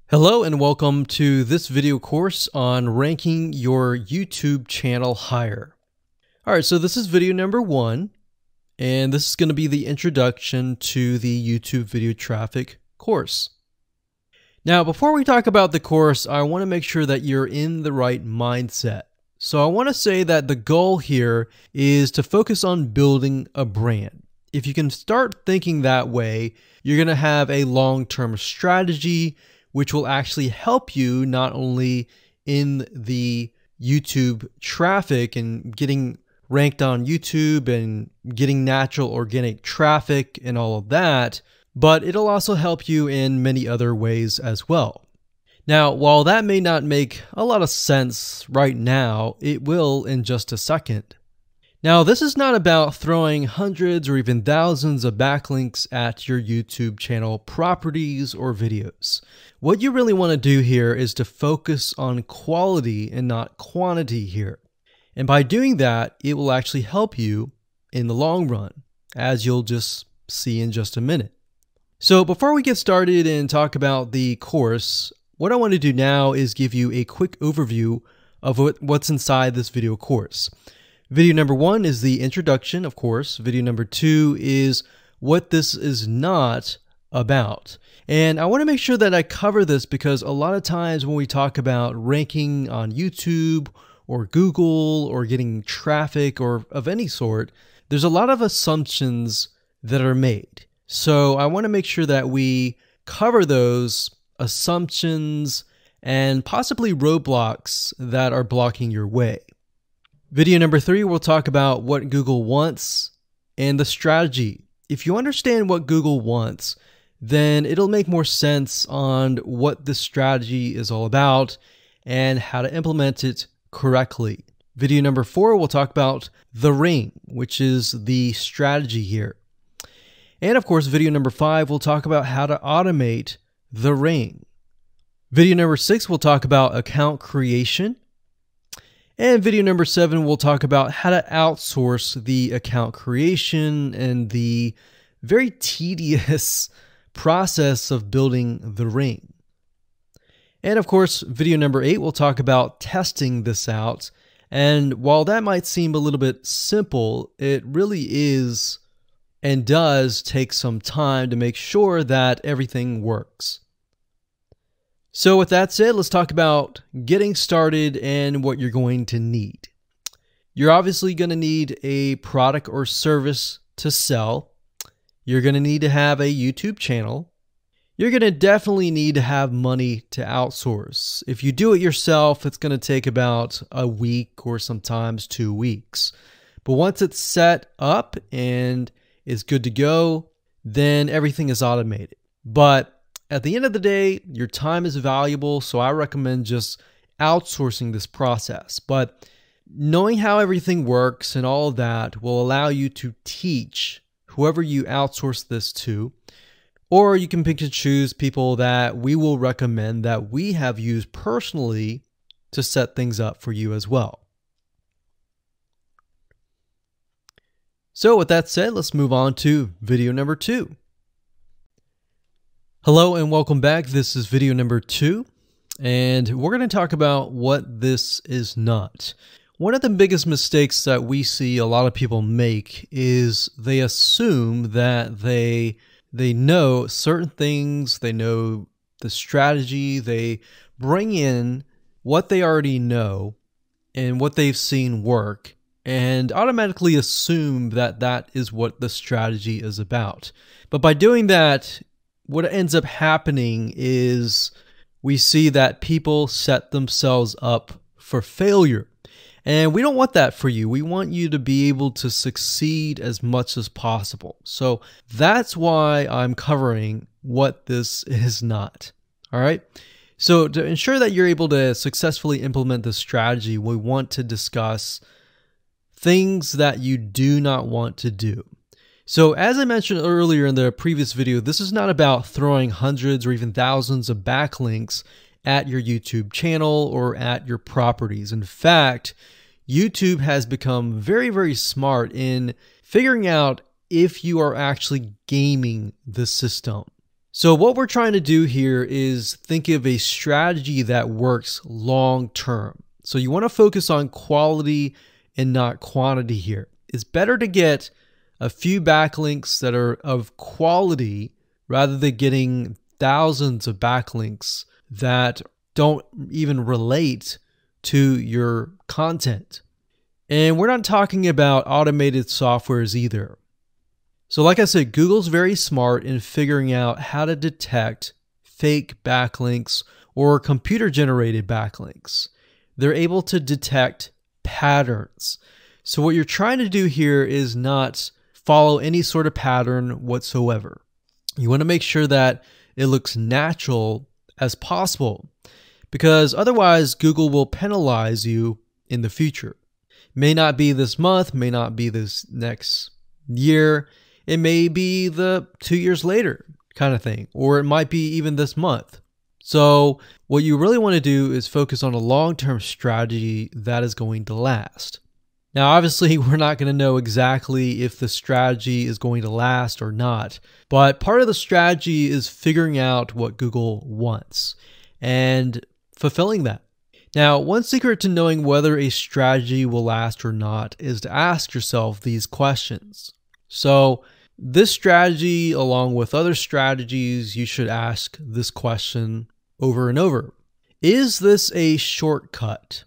Hello and welcome to this video course on ranking your YouTube channel higher. All right, so this is video number 1, and this is going to be the introduction to the YouTube video traffic course. Now, before we talk about the course, I want to make sure that you're in the right mindset. So I want to say that the goal here is to focus on building a brand. If you can start thinking that way, you're going to have a long-term strategy which will actually help you not only in the YouTube traffic and getting ranked on YouTube and getting natural organic traffic and all of that, but it'll also help you in many other ways as well. Now, while that may not make a lot of sense right now, it will in just a second. Now, this is not about throwing hundreds or even thousands of backlinks at your YouTube channel properties or videos. What you really want to do here is to focus on quality and not quantity here. And by doing that, it will actually help you in the long run, as you'll just see in just a minute. So before we get started and talk about the course, what I want to do now is give you a quick overview of what's inside this video course. Video number 1 is the introduction, of course. Video number 2 is what this is not about. And I want to make sure that I cover this because a lot of times when we talk about ranking on YouTube or Google or getting traffic or of any sort, there's a lot of assumptions that are made. So I want to make sure that we cover those assumptions and possibly roadblocks that are blocking your way. Video number 3, we'll talk about what Google wants and the strategy. If you understand what Google wants, then it'll make more sense on what the strategy is all about and how to implement it correctly. Video number 4, we'll talk about the ring, which is the strategy here. And of course, video number 5, we'll talk about how to automate the ring. Video number 6, we'll talk about account creation. And video number 7, we'll talk about how to outsource the account creation and the very tedious process of building the ring. And of course, video number 8, we'll talk about testing this out. And while that might seem a little bit simple, it really is and does take some time to make sure that everything works. So with that said, let's talk about getting started and what you're going to need. You're obviously going to need a product or service to sell. You're going to need to have a YouTube channel. You're going to definitely need to have money to outsource. If you do it yourself, it's going to take about a week or sometimes 2 weeks. But once it's set up and is good to go, then everything is automated. But at the end of the day, your time is valuable, so I recommend just outsourcing this process. But knowing how everything works and all of that will allow you to teach whoever you outsource this to, or you can pick and choose people that we will recommend that we have used personally to set things up for you as well. So with that said, let's move on to video number 2. Hello and welcome back. This is video number 2, and we're going to talk about what this is not. One of the biggest mistakes that we see a lot of people make is they assume that they know certain things, they know the strategy, they bring in what they already know and what they've seen work, and automatically assume that that is what the strategy is about. But by doing that, what ends up happening is we see that people set themselves up for failure. And we don't want that for you. We want you to be able to succeed as much as possible. So that's why I'm covering what this is not. All right. So to ensure that you're able to successfully implement this strategy, we want to discuss things that you do not want to do. So as I mentioned earlier in the previous video, this is not about throwing hundreds or even thousands of backlinks at your YouTube channel or at your properties. In fact, YouTube has become very, very smart in figuring out if you are actually gaming the system. So what we're trying to do here is think of a strategy that works long term. So you want to focus on quality and not quantity here. It's better to get a few backlinks that are of quality rather than getting thousands of backlinks that don't even relate to your content. And we're not talking about automated softwares either. So like I said, Google's very smart in figuring out how to detect fake backlinks or computer-generated backlinks. They're able to detect patterns. So what you're trying to do here is not follow any sort of pattern whatsoever. You want to make sure that it looks natural as possible, because otherwise Google will penalize you in the future. May not be this month, may not be this next year. It may be the 2 years later kind of thing, or it might be even this month. So what you really want to do is focus on a long-term strategy that is going to last. Now, obviously, we're not going to know exactly if the strategy is going to last or not, but part of the strategy is figuring out what Google wants and fulfilling that. Now, one secret to knowing whether a strategy will last or not is to ask yourself these questions. So this strategy, along with other strategies, you should ask this question over and over. Is this a shortcut?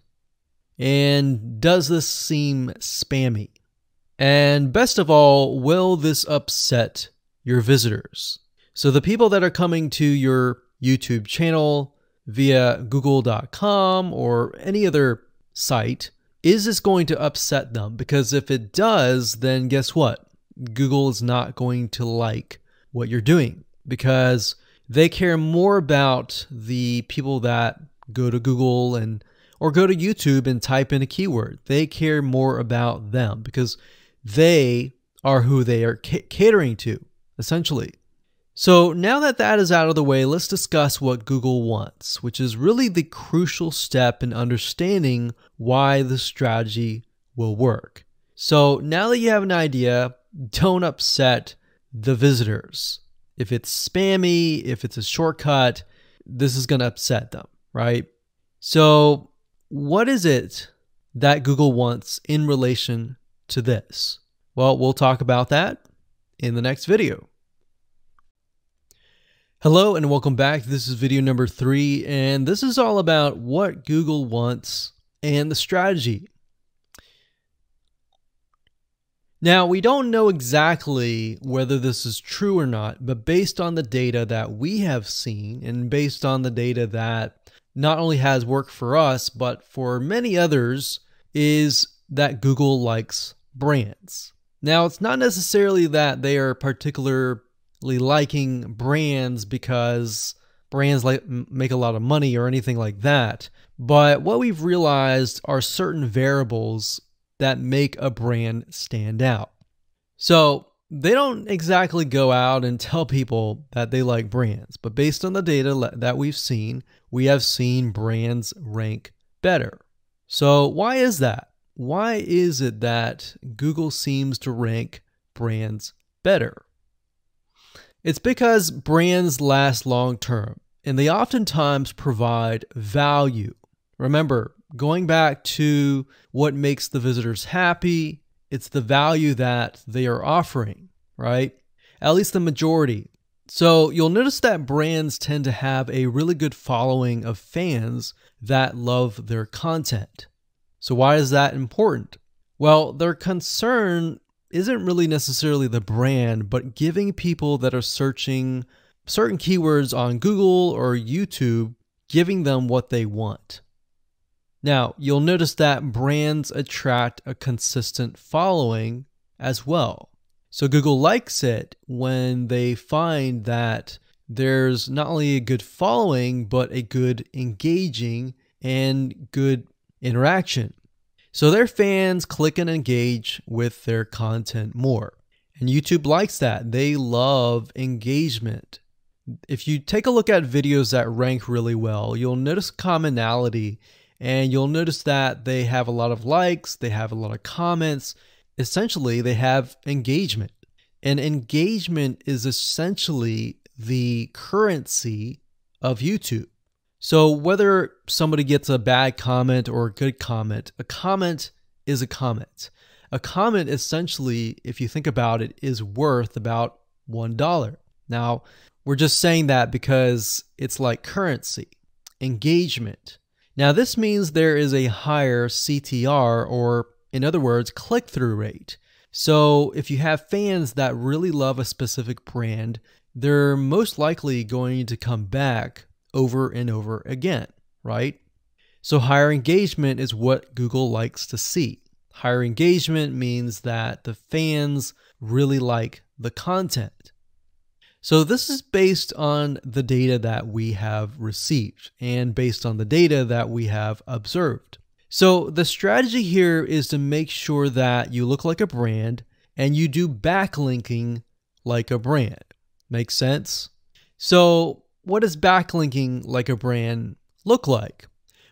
And does this seem spammy? And best of all, will this upset your visitors? So the people that are coming to your YouTube channel via google.com or any other site, is this going to upset them? Because if it does, then guess what? Google is not going to like what you're doing, because they care more about the people that go to Google or go to YouTube and type in a keyword. They care more about them because they are who they are catering to, essentially. So now that that is out of the way, let's discuss what Google wants, which is really the crucial step in understanding why the strategy will work. So now that you have an idea, don't upset the visitors. If it's spammy, if it's a shortcut, this is going to upset them, right? So what is it that Google wants in relation to this? Well, we'll talk about that in the next video. Hello and welcome back. This is video number 3, and this is all about what Google wants and the strategy. Now, we don't know exactly whether this is true or not, but based on the data that we have seen and based on the data that not only has worked for us, but for many others, is that Google likes brands. Now, it's not necessarily that they are particularly liking brands because brands make a lot of money or anything like that, but what we've realized are certain variables that make a brand stand out. So they don't exactly go out and tell people that they like brands, but based on the data that we've seen, we have seen brands rank better. So why is that? Why is it that Google seems to rank brands better? It's because brands last long term and they oftentimes provide value. Remember, going back to what makes the visitors happy, it's the value that they are offering, right? At least the majority. So you'll notice that brands tend to have a really good following of fans that love their content. So why is that important? Well, their concern isn't really necessarily the brand, but giving people that are searching certain keywords on Google or YouTube, giving them what they want. Now, you'll notice that brands attract a consistent following as well. So Google likes it when they find that there's not only a good following, but a good engaging and good interaction. So their fans click and engage with their content more. And YouTube likes that. They love engagement. If you take a look at videos that rank really well, you'll notice commonality, and you'll notice that they have a lot of likes, they have a lot of comments. Essentially, they have engagement. And engagement is essentially the currency of YouTube. So whether somebody gets a bad comment or a good comment, a comment is a comment. A comment essentially, if you think about it, is worth about $1. Now, we're just saying that because it's like currency, engagement. Now, this means there is a higher CTR, or in other words, click-through rate. So if you have fans that really love a specific brand, they're most likely going to come back over and over again, right? So higher engagement is what Google likes to see. Higher engagement means that the fans really like the content. So this is based on the data that we have received and based on the data that we have observed. So the strategy here is to make sure that you look like a brand and you do backlinking like a brand. Make sense? So what does backlinking like a brand look like?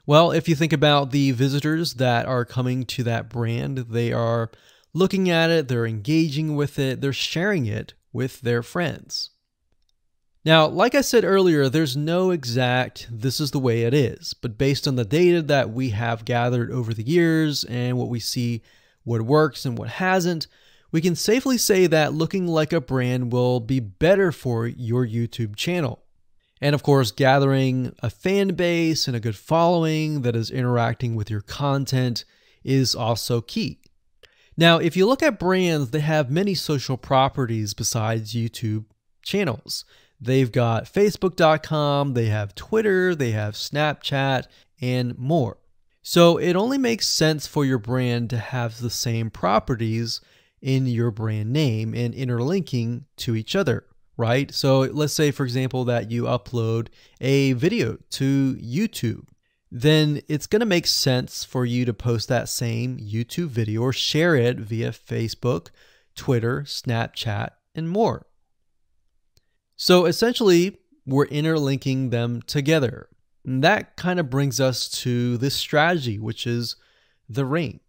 Well, if you think about the visitors that are coming to that brand, they are looking at it, they're engaging with it, they're sharing it with their friends. Now, like I said earlier, there's no exact this is the way it is, but based on the data that we have gathered over the years and what we see, what works and what hasn't, we can safely say that looking like a brand will be better for your YouTube channel. And of course, gathering a fan base and a good following that is interacting with your content is also key. Now, if you look at brands, they have many social properties besides YouTube channels. They've got Facebook.com, they have Twitter, they have Snapchat, and more. So it only makes sense for your brand to have the same properties in your brand name and interlinking to each other, right? So let's say, for example, that you upload a video to YouTube. Then it's going to make sense for you to post that same YouTube video or share it via Facebook, Twitter, Snapchat, and more. So essentially, we're interlinking them together. And that kind of brings us to this strategy, which is the ring.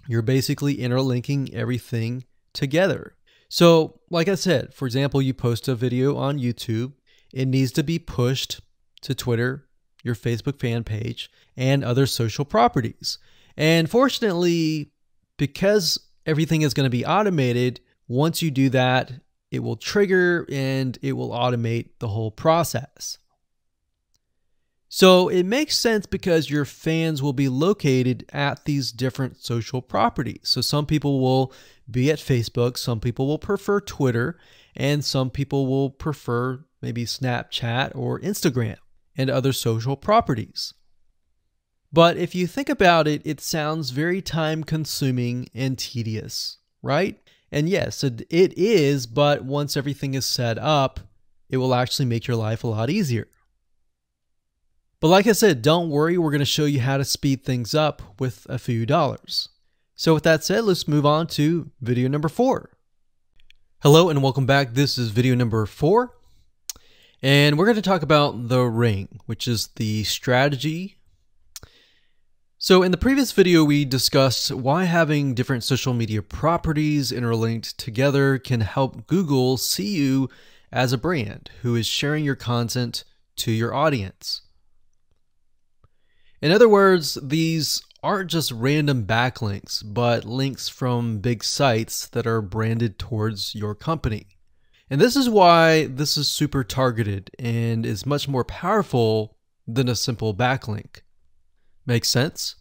You're basically interlinking everything together. So like I said, for example, you post a video on YouTube, it needs to be pushed to Twitter, your Facebook fan page, and other social properties. And fortunately, because everything is going to be automated, once you do that, it will trigger and it will automate the whole process. So it makes sense because your fans will be located at these different social properties. So some people will be at Facebook, some people will prefer Twitter, and some people will prefer maybe Snapchat or Instagram and other social properties. But if you think about it, it sounds very time consuming and tedious, right? And yes, it is, but once everything is set up, it will actually make your life a lot easier. But like I said, don't worry, we're going to show you how to speed things up with a few dollars. So with that said, let's move on to video number 4. Hello and welcome back. This is video number 4. And we're going to talk about the ring, which is the strategy. So in the previous video, we discussed why having different social media properties interlinked together can help Google see you as a brand who is sharing your content to your audience. In other words, these aren't just random backlinks, but links from big sites that are branded towards your company. And this is why this is super targeted and is much more powerful than a simple backlink. Make sense?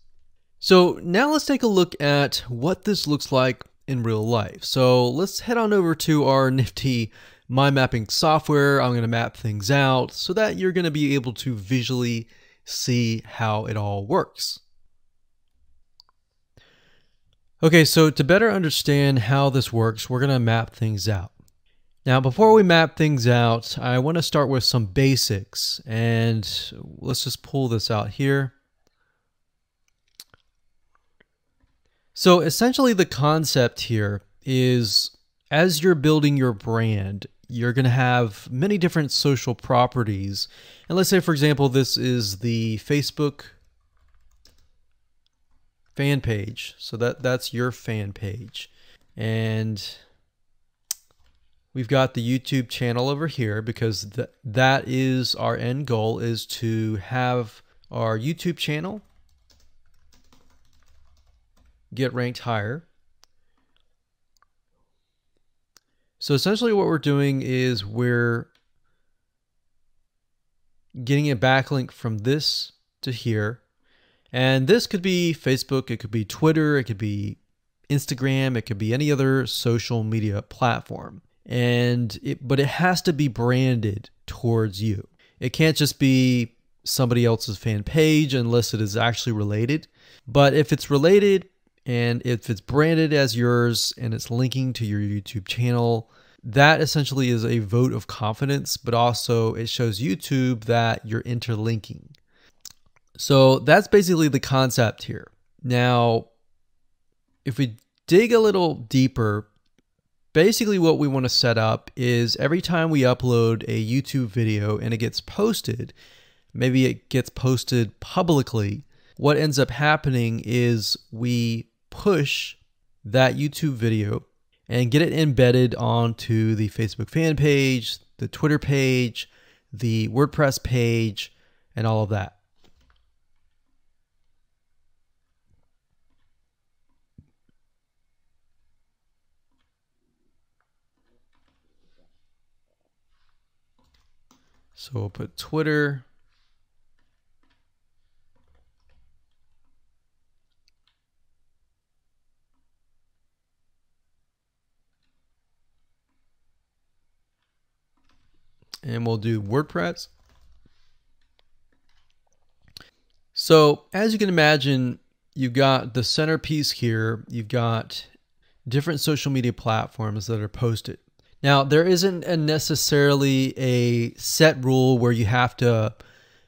So now let's take a look at what this looks like in real life. So let's head on over to our nifty mind mapping software. I'm going to map things out so that you're going to be able to visually see how it all works. Okay, so to better understand how this works, we're going to map things out. Now, before we map things out, I want to start with some basics, and let's just pull this out here. So essentially the concept here is as you're building your brand, you're going to have many different social properties. And let's say, for example, this is the Facebook fan page. So that's your fan page. And We've got the YouTube channel over here because that is our end goal, is to have our YouTube channel get ranked higher. So essentially what we're doing is we're getting a backlink from this to here. And this could be Facebook, it could be Twitter, it could be Instagram, it could be any other social media platform. But it has to be branded towards you. It can't just be somebody else's fan page unless it is actually related. But if it's related and if it's branded as yours and it's linking to your YouTube channel, that essentially is a vote of confidence, but also it shows YouTube that you're interlinking. So that's basically the concept here. Now, if we dig a little deeper, basically what we want to set up is every time we upload a YouTube video and it gets posted, maybe it gets posted publicly, what ends up happening is we push that YouTube video and get it embedded onto the Facebook fan page, the Twitter page, the WordPress page, and all of that. So we'll put Twitter. And we'll do WordPress. So as you can imagine, you've got the centerpiece here. You've got different social media platforms that are posted. Now, there isn't necessarily a set rule where you have to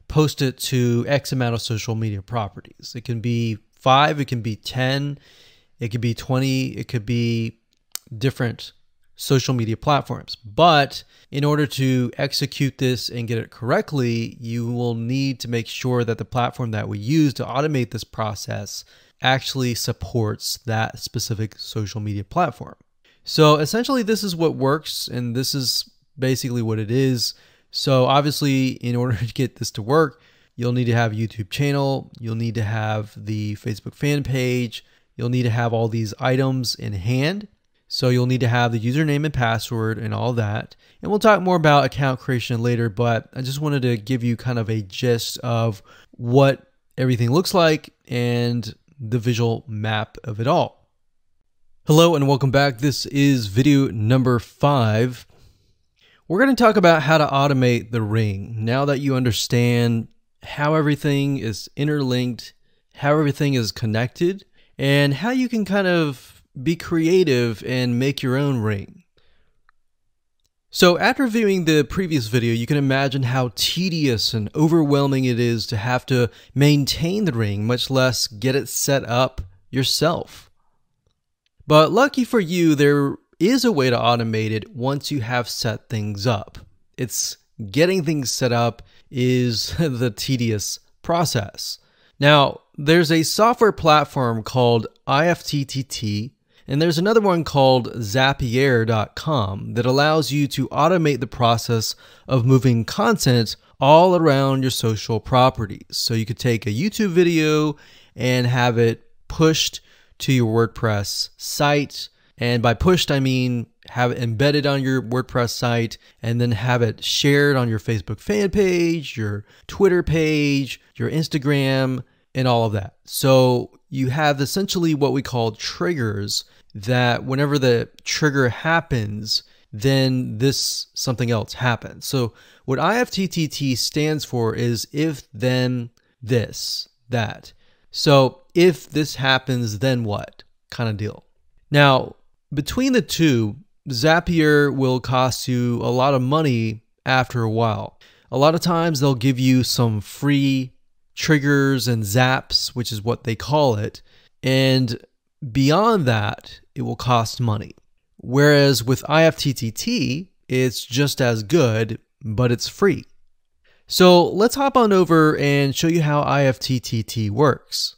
post it to X amount of social media properties. It can be 5, it can be 10, it could be 20, it could be different social media platforms. But in order to execute this and get it correctly, you will need to make sure that the platform that we use to automate this process actually supports that specific social media platform. So essentially this is what works, and this is basically what it is. So obviously in order to get this to work, you'll need to have a YouTube channel, you'll need to have the Facebook fan page, you'll need to have all these items in hand. So you'll need to have the username and password and all that. And we'll talk more about account creation later, but I just wanted to give you kind of a gist of what everything looks like and the visual map of it all. Hello and welcome back. This is video number 5. We're going to talk about how to automate the ring. Now that you understand how everything is interlinked, how everything is connected, and how you can kind of be creative and make your own ring. So after viewing the previous video, you can imagine how tedious and overwhelming it is to have to maintain the ring, much less get it set up yourself. But lucky for you, there is a way to automate it once you have set things up. It's getting things set up is the tedious process. Now, there's a software platform called IFTTT, and there's another one called Zapier.com that allows you to automate the process of moving content all around your social properties. So you could take a YouTube video and have it pushed to your WordPress site. And by pushed, I mean have it embedded on your WordPress site and then have it shared on your Facebook fan page, your Twitter page, your Instagram, and all of that. So you have essentially what we call triggers, that whenever the trigger happens, then something else happens. So what IFTTT stands for is if, then, this, that. So if this happens, then what kind of deal. Now, between the two, Zapier will cost you a lot of money after a while. A lot of times they'll give you some free triggers and zaps, which is what they call it. And beyond that, it will cost money. Whereas with IFTTT, it's just as good, but it's free. So let's hop on over and show you how IFTTT works.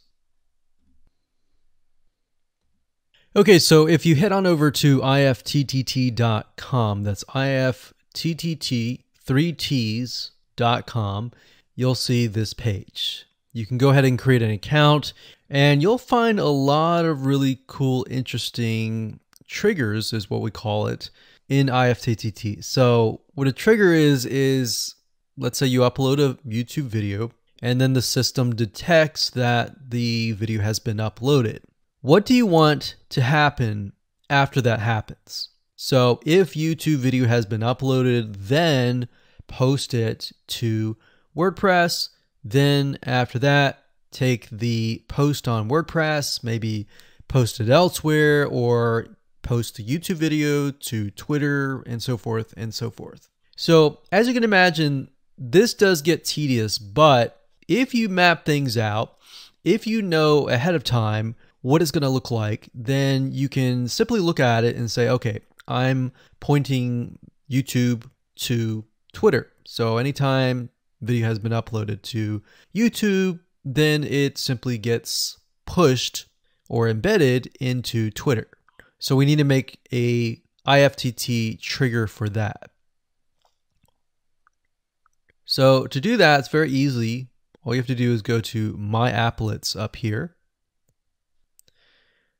Okay, so if you head on over to ifttt.com, that's ifttt, 3ts.com, you'll see this page. You can go ahead and create an account, and you'll find a lot of really cool, interesting triggers, is what we call it, in ifttt. So what a trigger is let's say you upload a YouTube video, and then the system detects that the video has been uploaded. What do you want to happen after that happens? So if YouTube video has been uploaded, then post it to WordPress. Then after that, take the post on WordPress, maybe post it elsewhere, or post the YouTube video to Twitter, and so forth and so forth. So as you can imagine, this does get tedious, but if you map things out, if you know ahead of time what it's going to look like, then you can simply look at it and say, okay, I'm pointing YouTube to Twitter. So anytime video has been uploaded to YouTube, then it simply gets pushed or embedded into Twitter. So we need to make a IFTTT trigger for that. So to do that, it's very easy. All you have to do is go to My Applets up here,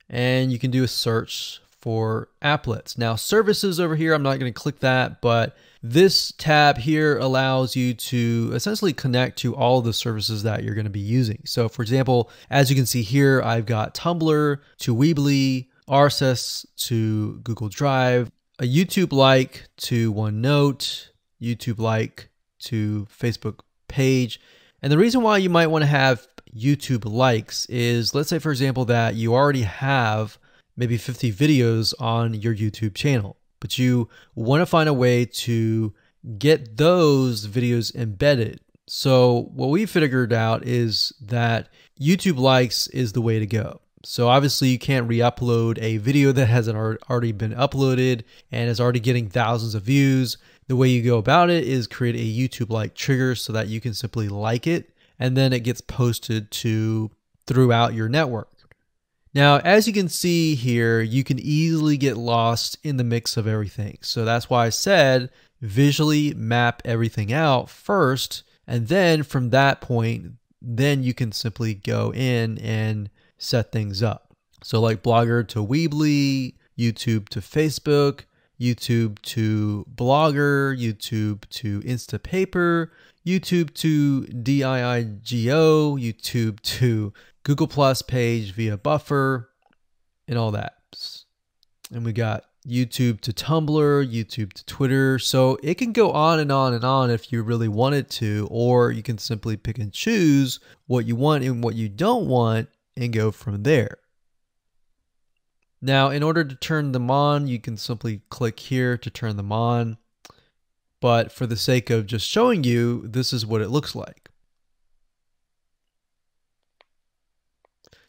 and you can do a search for applets. Now services over here, I'm not going to click that, but this tab here allows you to essentially connect to all of the services that you're going to be using. So for example, as you can see here, I've got Tumblr to Weebly, RSS to Google Drive, a YouTube like to OneNote, YouTube like to Facebook page. And the reason why you might want to have YouTube likes is, let's say for example that you already have maybe 50 videos on your YouTube channel, but you want to find a way to get those videos embedded. So what we figured out is that YouTube likes is the way to go. So obviously you can't re-upload a video that hasn't already been uploaded and is already getting thousands of views. The way you go about it is create a YouTube like trigger so that you can simply like it, and then it gets posted to throughout your network. Now, as you can see here, you can easily get lost in the mix of everything. So that's why I said visually map everything out first, and then from that point, then you can simply go in and set things up. So like Blogger to Weebly, YouTube to Facebook, YouTube to Blogger, YouTube to Instapaper, YouTube to DIIGO, YouTube to Google Plus page via Buffer, and all that. And we got YouTube to Tumblr, YouTube to Twitter. So it can go on and on and on if you really wanted to, or you can simply pick and choose what you want and what you don't want and go from there. Now, in order to turn them on, you can simply click here to turn them on. But for the sake of just showing you, this is what it looks like.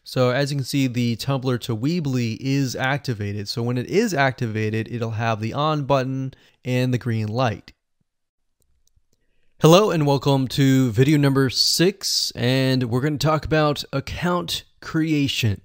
So as you can see, the Tumblr to Weebly is activated. So when it is activated, it'll have the on button and the green light. Hello and welcome to video number 6, and we're going to talk about account creation.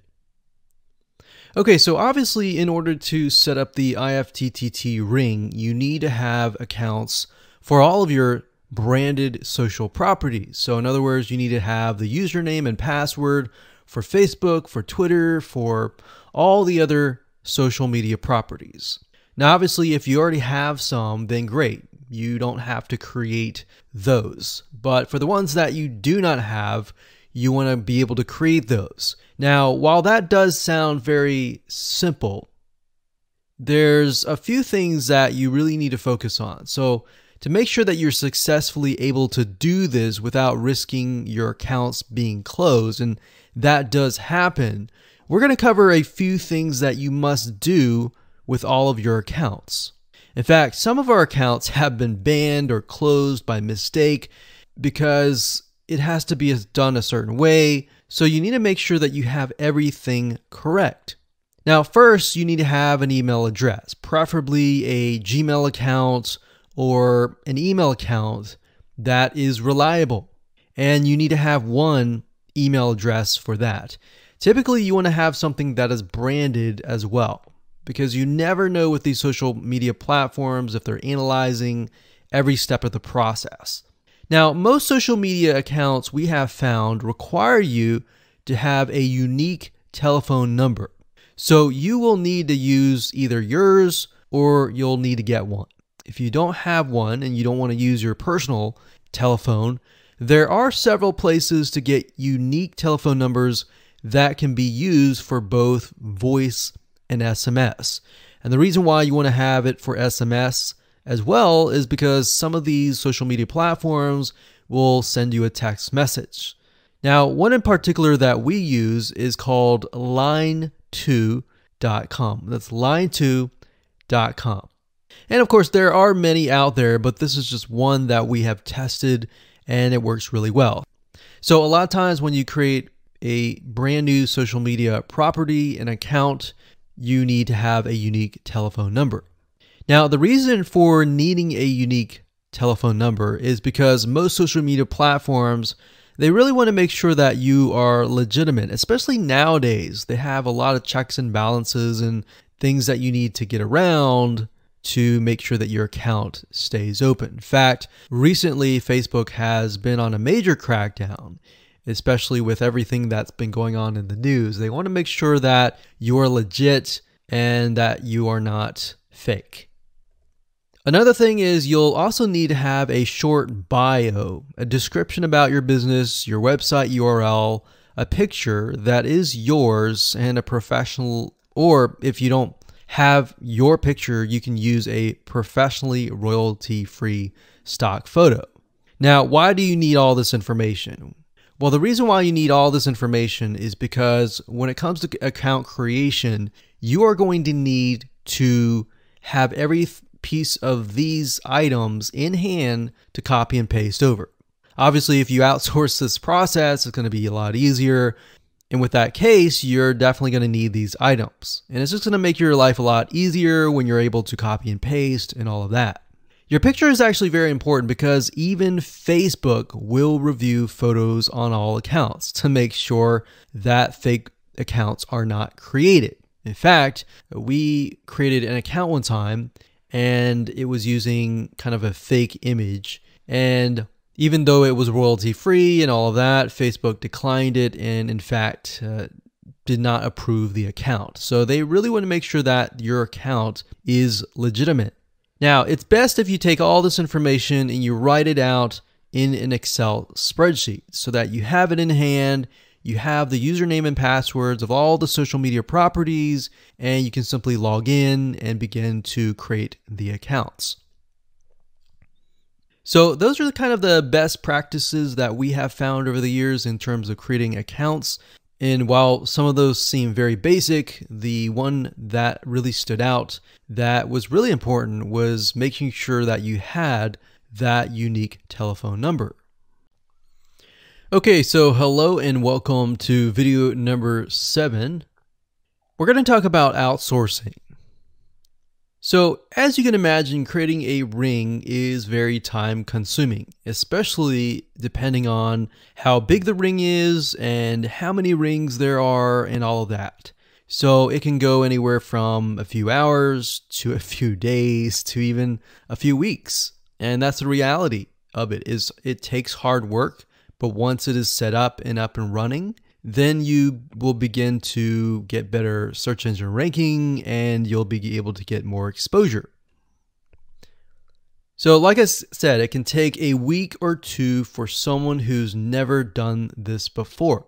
Okay, so obviously in order to set up the IFTTT ring, you need to have accounts for all of your branded social properties. So in other words, you need to have the username and password for Facebook, for Twitter, for all the other social media properties. Now, obviously, if you already have some, then great. You don't have to create those. But for the ones that you do not have, you want to be able to create those. Now, while that does sound very simple, there's a few things that you really need to focus on. So to make sure that you're successfully able to do this without risking your accounts being closed, and that does happen, we're going to cover a few things that you must do with all of your accounts. In fact, some of our accounts have been banned or closed by mistake because it has to be done a certain way. So you need to make sure that you have everything correct. Now, first, you need to have an email address, preferably a Gmail account or an email account that is reliable. And you need to have one email address for that. Typically, you want to have something that is branded as well, because you never know with these social media platforms if they're analyzing every step of the process. Now, most social media accounts we have found require you to have a unique telephone number. So you will need to use either yours or you'll need to get one. If you don't have one and you don't want to use your personal telephone, there are several places to get unique telephone numbers that can be used for both voice and SMS. And the reason why you want to have it for SMS as well is because some of these social media platforms will send you a text message. Now, one in particular that we use is called line2.com. That's line2.com. And of course, there are many out there, but this is just one that we have tested and it works really well. So a lot of times when you create a brand new social media property, an account, you need to have a unique telephone number. Now, the reason for needing a unique telephone number is because most social media platforms, they really want to make sure that you are legitimate, especially nowadays. They have a lot of checks and balances and things that you need to get around to make sure that your account stays open. In fact, recently Facebook has been on a major crackdown, especially with everything that's been going on in the news. They want to make sure that you are legit and that you are not fake. Another thing is you'll also need to have a short bio, a description about your business, your website URL, a picture that is yours, and a professional, or if you don't have your picture, you can use a professionally royalty-free stock photo. Now, why do you need all this information? Well, the reason why you need all this information is because when it comes to account creation, you are going to need to have every piece of these items in hand to copy and paste over. Obviously, if you outsource this process, it's going to be a lot easier. And with that case, you're definitely going to need these items. And it's just going to make your life a lot easier when you're able to copy and paste and all of that. Your picture is actually very important because even Facebook will review photos on all accounts to make sure that fake accounts are not created. In fact, we created an account one time and it was using kind of a fake image, and even though it was royalty free and all of that, Facebook declined it and in fact did not approve the account. So they really want to make sure that your account is legitimate. Now, it's best if you take all this information and you write it out in an Excel spreadsheet so that you have it in hand, you have the username and passwords of all the social media properties, and you can simply log in and begin to create the accounts. So those are kind of the best practices that we have found over the years in terms of creating accounts. And while some of those seem very basic, the one that really stood out that was really important was making sure that you had that unique telephone number. Okay, so hello and welcome to video number 7. We're going to talk about outsourcing. So as you can imagine, creating a ring is very time consuming, especially depending on how big the ring is and how many rings there are and all of that. So it can go anywhere from a few hours to a few days to even a few weeks. And that's the reality of it, is it takes hard work, but once it is set up and running, then you will begin to get better search engine ranking and you'll be able to get more exposure. So like I said, it can take a week or two for someone who's never done this before.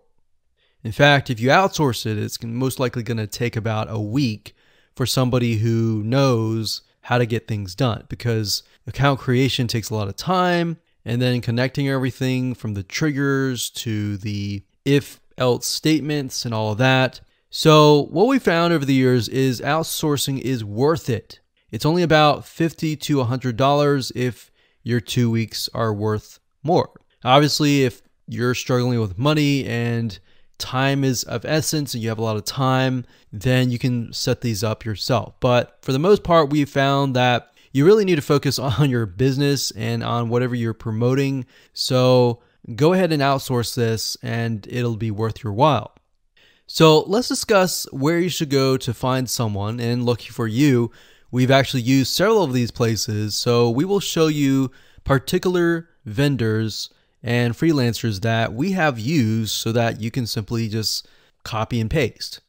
In fact, if you outsource it, it's most likely going to take about a week for somebody who knows how to get things done, because account creation takes a lot of time, and then connecting everything from the triggers to the if else statements and all of that. So what we found over the years is outsourcing is worth it. It's only about $50 to $100 if your 2 weeks are worth more. Obviously, if you're struggling with money and time is of essence and you have a lot of time, then you can set these up yourself. But for the most part, we found that you really need to focus on your business and on whatever you're promoting. So go ahead and outsource this and it'll be worth your while. So let's discuss where you should go to find someone, and lucky for you, we've actually used several of these places. So we will show you particular vendors and freelancers that we have used so that you can simply just copy and paste.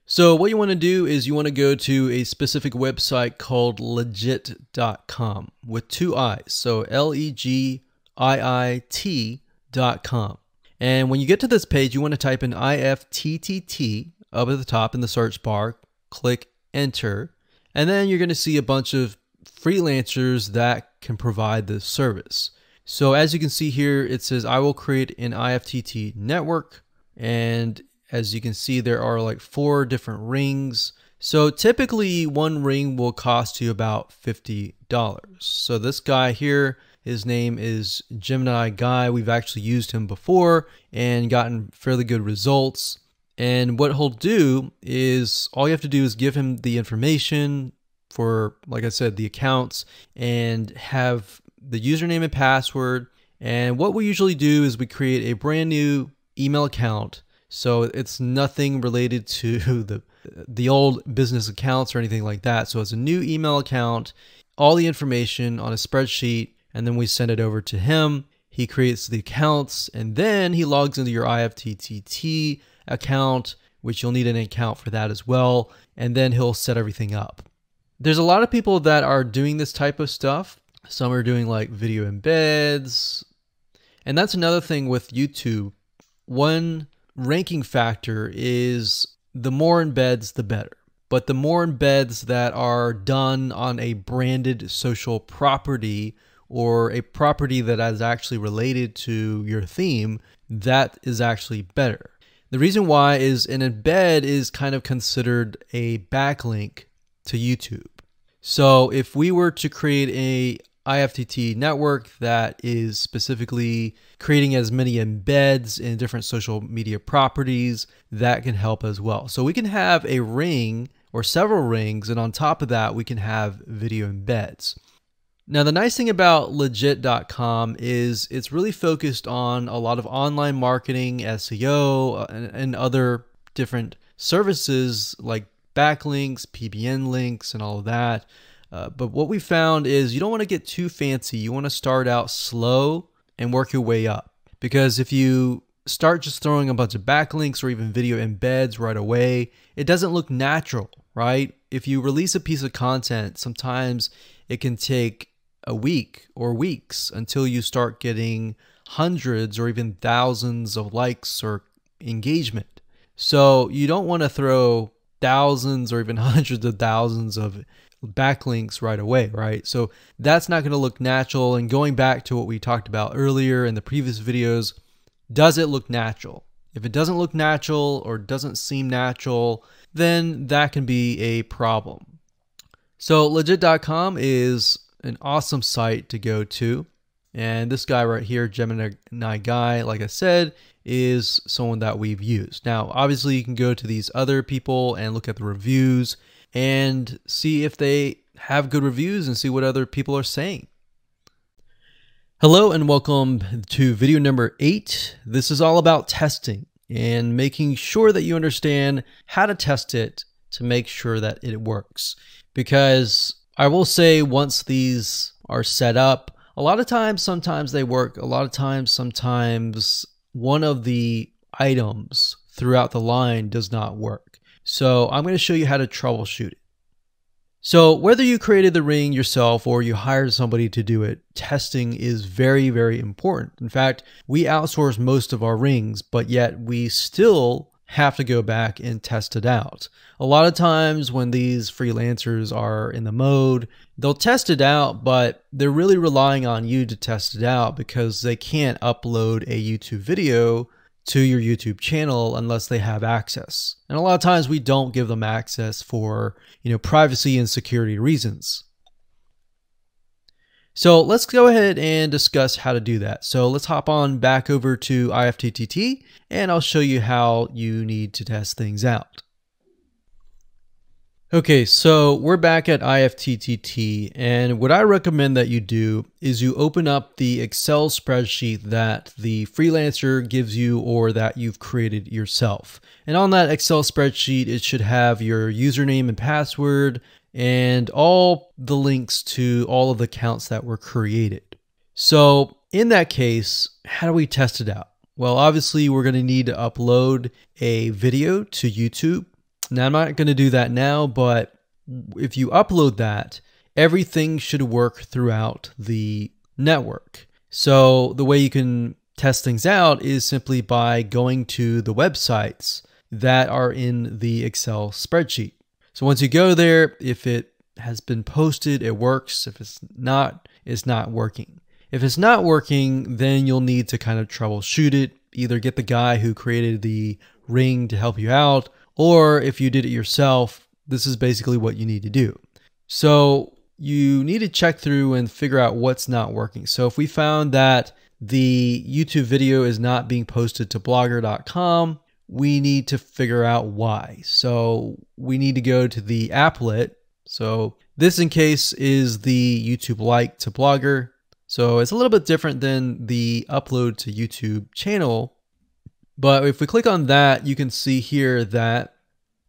So what you want to do is you want to go to a specific website called legit.com with 2 I's. So LEGIIT.com. And when you get to this page, you want to type in IFTTT up at the top in the search bar, click enter, and then you're going to see a bunch of freelancers that can provide this service. So as you can see here, it says I will create an IFTTT network, and as you can see, there are like 4 different rings. So typically one ring will cost you about $50. So this guy here, his name is Gemini Guy. We've actually used him before and gotten fairly good results. And what he'll do is all you have to do is give him the information for, like I said, the accounts, and have the username and password. And what we usually do is we create a brand new email account. So it's nothing related to the old business accounts or anything like that. So it's a new email account, all the information on a spreadsheet, and then we send it over to him. He creates the accounts, and then he logs into your IFTTT account, which you'll need an account for that as well. And then he'll set everything up. There's a lot of people that are doing this type of stuff. Some are doing like video embeds. And that's another thing with YouTube. One ranking factor is the more embeds, the better. But the more embeds that are done on a branded social property or a property that is actually related to your theme, that is actually better. The reason why is an embed is kind of considered a backlink to YouTube. So if we were to create a IFTTT network that is specifically creating as many embeds in different social media properties, that can help as well. So we can have a ring or several rings, and on top of that, we can have video embeds. Now, the nice thing about legit.com is it's really focused on a lot of online marketing, SEO, and other different services like backlinks, PBN links, and all of that. But what we found is you don't want to get too fancy. You want to start out slow and work your way up. Because if you start just throwing a bunch of backlinks or even video embeds right away, it doesn't look natural, right? If you release a piece of content, sometimes it can take a week or weeks until you start getting hundreds or even thousands of likes or engagement. So you don't want to throw thousands or even hundreds of thousands of backlinks right away, right? So that's not going to look natural. And going back to what we talked about earlier in the previous videos, does it look natural? If it doesn't look natural or doesn't seem natural, then that can be a problem. So legit.com is an awesome site to go to. And this guy right here, Gemini Guy, like I said, is someone that we've used. Now, obviously you can go to these other people and look at the reviews and see if they have good reviews and see what other people are saying. Hello and welcome to video number 8. This is all about testing and making sure that you understand how to test it to make sure that it works. Because I will say once these are set up, a lot of times, sometimes they work. A lot of times, sometimes one of the items throughout the line does not work. So I'm going to show you how to troubleshoot it. So whether you created the ring yourself or you hired somebody to do it, testing is very, very important. In fact, we outsource most of our rings, but yet we still have to go back and test it out. A lot of times when these freelancers are in the mode, they'll test it out, but they're really relying on you to test it out because they can't upload a YouTube video to your YouTube channel unless they have access. And a lot of times we don't give them access for, privacy and security reasons. So let's go ahead and discuss how to do that. So let's hop on back over to IFTTT and I'll show you how you need to test things out. Okay, so we're back at IFTTT, and what I recommend that you do is you open up the Excel spreadsheet that the Freelancer gives you or that you've created yourself. And on that Excel spreadsheet, it should have your username and password and all the links to all of the accounts that were created. So in that case, how do we test it out? Well, obviously we're going to need to upload a video to YouTube. Now, I'm not going to do that now, but if you upload that, everything should work throughout the network. So the way you can test things out is simply by going to the websites that are in the Excel spreadsheet. So once you go there, if it has been posted, it works. If it's not working. If it's not working, then you'll need to kind of troubleshoot it. Either get the guy who created the ring to help you out, or if you did it yourself, this is basically what you need to do. So you need to check through and figure out what's not working. So if we found that the YouTube video is not being posted to blogger.com, we need to figure out why. So we need to go to the applet. So this in case is the YouTube like to Blogger. So it's a little bit different than the upload to YouTube channel. But if we click on that, you can see here that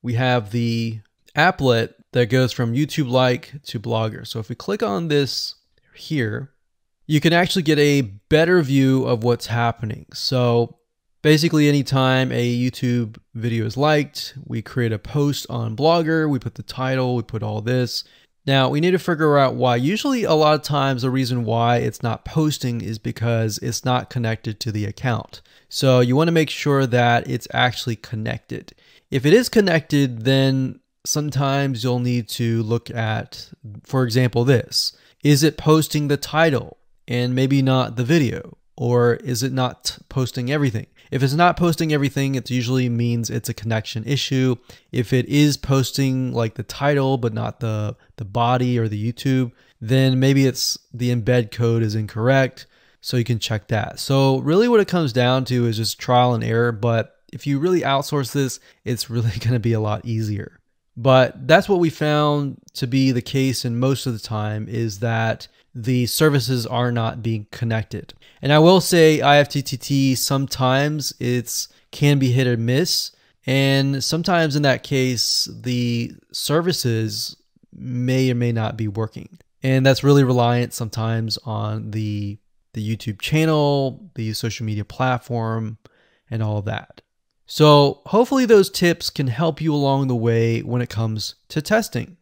we have the applet that goes from YouTube like to Blogger. So if we click on this here, you can actually get a better view of what's happening. So basically anytime a YouTube video is liked, we create a post on Blogger, we put the title, we put all this. Now we need to figure out why. Usually a lot of times the reason why it's not posting is because it's not connected to the account. So you want to make sure that it's actually connected. If it is connected, then sometimes you'll need to look at, for example, this. Is it posting the title and maybe not the video? Or is it not posting everything? If it's not posting everything, it usually means it's a connection issue. If it is posting like the title but not the body or the YouTube, then maybe it's the embed code is incorrect. So you can check that. So really what it comes down to is just trial and error. But if you really outsource this, it's really going to be a lot easier. But that's what we found to be the case, and most of the time is that the services are not being connected. And I will say IFTTT, sometimes it's can be hit or miss. And sometimes in that case, the services may or may not be working. And that's really reliant sometimes on the YouTube channel, the social media platform, and all of that. So hopefully those tips can help you along the way when it comes to testing.